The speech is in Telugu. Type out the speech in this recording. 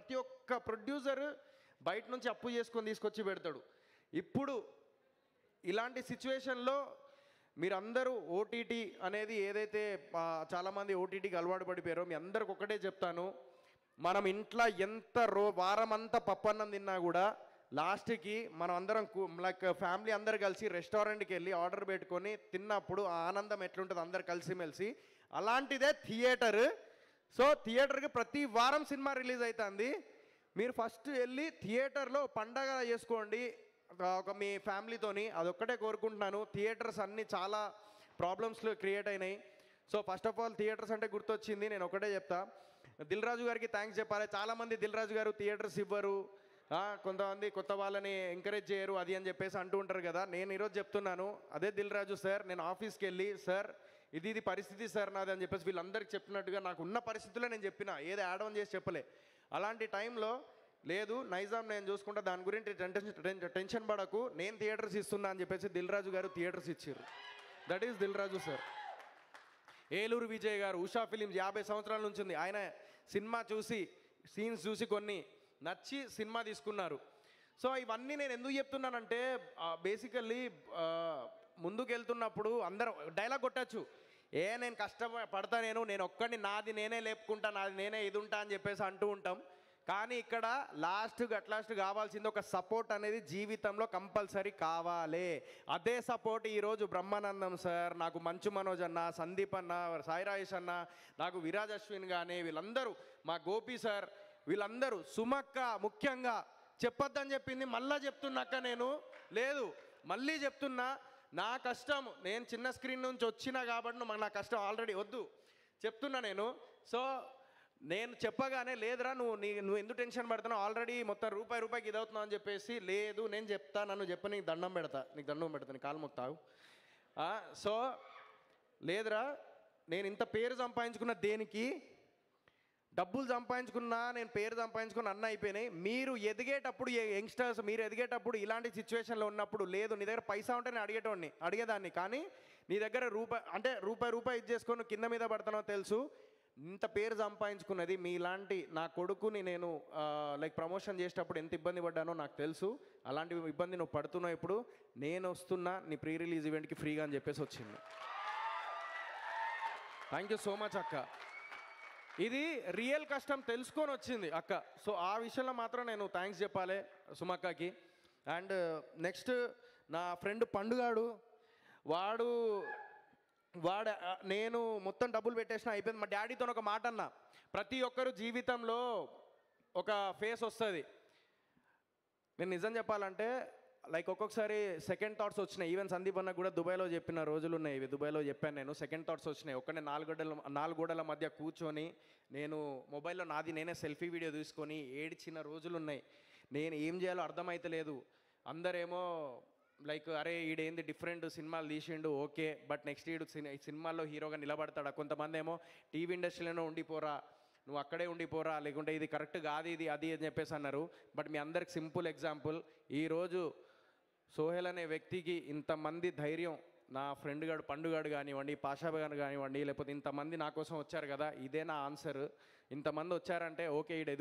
ప్రతి ఒక్క ప్రొడ్యూసర్ బయట నుంచి అప్పు చేసుకొని తీసుకొచ్చి పెడతాడు. ఇప్పుడు ఇలాంటి సిచ్యువేషన్లో మీరందరూ ఓటీటీ అనేది ఏదైతే చాలామంది ఓటీటీకి అలవాటు పడిపోయారో మీ అందరికి ఒకటే చెప్తాను, మనం ఇంట్లో ఎంత వారం అంతా పప్పన్నం తిన్నా కూడా లాస్ట్కి మనం అందరం లైక్ ఫ్యామిలీ అందరు కలిసి రెస్టారెంట్కి వెళ్ళి ఆర్డర్ పెట్టుకొని తిన్నప్పుడు ఆ ఆనందం ఎట్లుంటుంది అందరు కలిసిమెలిసి, అలాంటిదే థియేటర్. సో థియేటర్కి ప్రతి వారం సినిమా రిలీజ్ అవుతుంది. మీరు ఫస్ట్ వెళ్ళి థియేటర్లో పండగ చేసుకోండి ఒక మీ ఫ్యామిలీతోని, అదొక్కటే కోరుకుంటున్నాను. థియేటర్స్ అన్నీ చాలా ప్రాబ్లమ్స్లో క్రియేట్ అయినాయి. So first of all theatres అంటే గుర్తొచ్చింది, నేను ఒకటే చెప్తా, దిల్ రాజు గారికి థ్యాంక్స్ చెప్పాలి. చాలామంది దిల్ రాజు గారు థియేటర్స్ ఇవ్వరు, కొంతమంది కొత్త వాళ్ళని ఎంకరేజ్ చేయరు అది అని చెప్పేసి అంటూ ఉంటారు కదా. నేను ఈరోజు చెప్తున్నాను, అదే దిల్ రాజు సార్, నేను ఆఫీస్కి వెళ్ళి సార్ ఇది పరిస్థితి సార్ నాది అని చెప్పేసి వీళ్ళందరికీ చెప్పినట్టుగా నాకు ఉన్న పరిస్థితుల్లో నేను చెప్పిన, ఏదో యాడ్ ఆన్ చేసి చెప్పలే. అలాంటి టైంలో లేదు నైజాం నేను చూసుకుంటా, దాని గురించి టెన్షన్ పడకు, నేను థియేటర్స్ ఇస్తున్నా అని చెప్పేసి దిల్ రాజు గారు థియేటర్స్ ఇచ్చారు. That is Dil Raju sir. Eluru Vijay గారు ఉషా ఫిలిమ్స్ 50 సంవత్సరాల నుంచి ఉంది. ఆయన సినిమా చూసి సీన్స్ చూసి కొన్ని నచ్చి సినిమా తీసుకున్నారు. సో ఇవన్నీ నేను ఎందుకు చెప్తున్నానంటే బేసికల్లీ ముందుకు వెళ్తున్నప్పుడు అందరూ డైలాగ్ కొట్టచ్చు, నేను కష్టపడతా, నేను ఒక్కడిని నాది నేనే లేపుకుంటా, నాది నేనే ఇది ఉంటా అని చెప్పేసి అంటూ ఉంటాం. కానీ ఇక్కడ లాస్ట్ కావాల్సింది ఒక సపోర్ట్ అనేది జీవితంలో కంపల్సరీ కావాలి. అదే సపోర్ట్ ఈరోజు బ్రహ్మానందం సార్, నాకు మంచు మనోజ్ అన్న, సందీప్ అన్న, సాయి రాజేష్ అన్న, నాకు విరాజ్ అశ్విన్ కానీ వీళ్ళందరూ, మా గోపి సార్, వీళ్ళందరూ, సుమక్క ముఖ్యంగా చెప్పొద్దని చెప్పింది, మళ్ళీ చెప్తున్నాక నేను లేదు మళ్ళీ చెప్తున్నా, నా కష్టం నేను చిన్న స్క్రీన్ నుంచి వచ్చినా కాబట్టి నా కష్టం ఆల్రెడీ వద్దు చెప్తున్నా నేను. సో నేను చెప్పగానే లేదురా నువ్వు ఎందుకు టెన్షన్ పడుతున్నావు, ఆల్రెడీ మొత్తం రూపాయికి ఇది అవుతున్నావు అని చెప్పేసి, లేదు నేను చెప్తా, నన్ను చెప్పి నీకు దండం పెడతా నీ కాలు మొక్తావు. సో లేదురా, నేను ఇంత పేరు సంపాదించుకున్న దేనికి, డబ్బులు సంపాదించుకున్నా, నేను పేరు సంపాదించుకున్న అన్న అయిపోయినాయి. మీరు ఎదిగేటప్పుడు యంగ్స్టర్స్ మీరు ఎదిగేటప్పుడు ఇలాంటి సిచ్యువేషన్లో ఉన్నప్పుడు లేదు నీ దగ్గర పైసా ఉంటే నేను అడిగేదాన్ని, కానీ నీ దగ్గర రూపాయి ఇది చేసుకొని కింద మీద పడుతున్నావు తెలుసు. ఇంత పేరు సంపాదించుకున్నది మీలాంటి నా కొడుకుని నేను లైక్ ప్రమోషన్ చేసేటప్పుడు ఎంత ఇబ్బంది పడ్డానో నాకు తెలుసు. అలాంటి ఇబ్బంది నువ్వు పడుతున్నావు, ఇప్పుడు నేను వస్తున్నా నీ ప్రీ రిలీజ్ ఈవెంట్కి ఫ్రీగా అని చెప్పేసి వచ్చింది. థ్యాంక్ యూ సో మచ్ అక్క, ఇది రియల్ కష్టం తెలుసుకొని వచ్చింది అక్క. సో ఆ విషయంలో మాత్రం నేను థ్యాంక్స్ చెప్పాలి సుమక్కకి. అండ్ నెక్స్ట్ నా ఫ్రెండ్ పండుగాడు, వాడు నేను మొత్తం డబ్బులు పెట్టేసిన అయిపోయింది. మా డాడీతో ఒక మాట అన్నా, ప్రతి ఒక్కరు జీవితంలో ఒక ఫేస్ వస్తుంది. నేను నిజం చెప్పాలంటే లైక్ ఒక్కొక్కసారి సెకండ్ థాట్స్ వచ్చినాయి. ఈవెన్ సందీప్ అన్న కూడా దుబాయ్లో చెప్పిన రోజులు ఉన్నాయి, ఇవి దుబాయ్లో చెప్పాను నేను. సెకండ్ థాట్స్ వచ్చినాయి. ఒక్కనే 4 గోడల మధ్య కూర్చొని నేను మొబైల్లో నేనే సెల్ఫీ వీడియో తీసుకొని ఏడ్చిన రోజులు ఉన్నాయి. నేను ఏం చేయాలో అర్థమైతలేదు. అందరేమో లైక్ అరే ఈడేంది డిఫరెంట్ సినిమాలు తీసిండు, ఓకే, బట్ నెక్స్ట్ ఈడు సినిమాల్లో హీరోగా నిలబడతాడా. కొంతమంది ఏమో టీవీ ఇండస్ట్రీలోనే ఉండిపోరా, నువ్వు అక్కడే ఉండిపోరా, లేకుంటే ఇది కరెక్ట్ కాదు ఇది అది అని చెప్పేసి అన్నారు. బట్ మీ అందరికి సింపుల్ ఎగ్జాంపుల్, ఈరోజు సోహెల్ అనే వ్యక్తికి ఇంతమంది ధైర్యం, నా ఫ్రెండ్ గారు పండుగాడు కానివ్వండి, పాషాబ్ గారు కానివ్వండి, లేకపోతే ఇంతమంది నా కోసం వచ్చారు కదా, ఇదే నా ఆన్సర్. ఇంతమంది వచ్చారంటే ఓకే ఈడు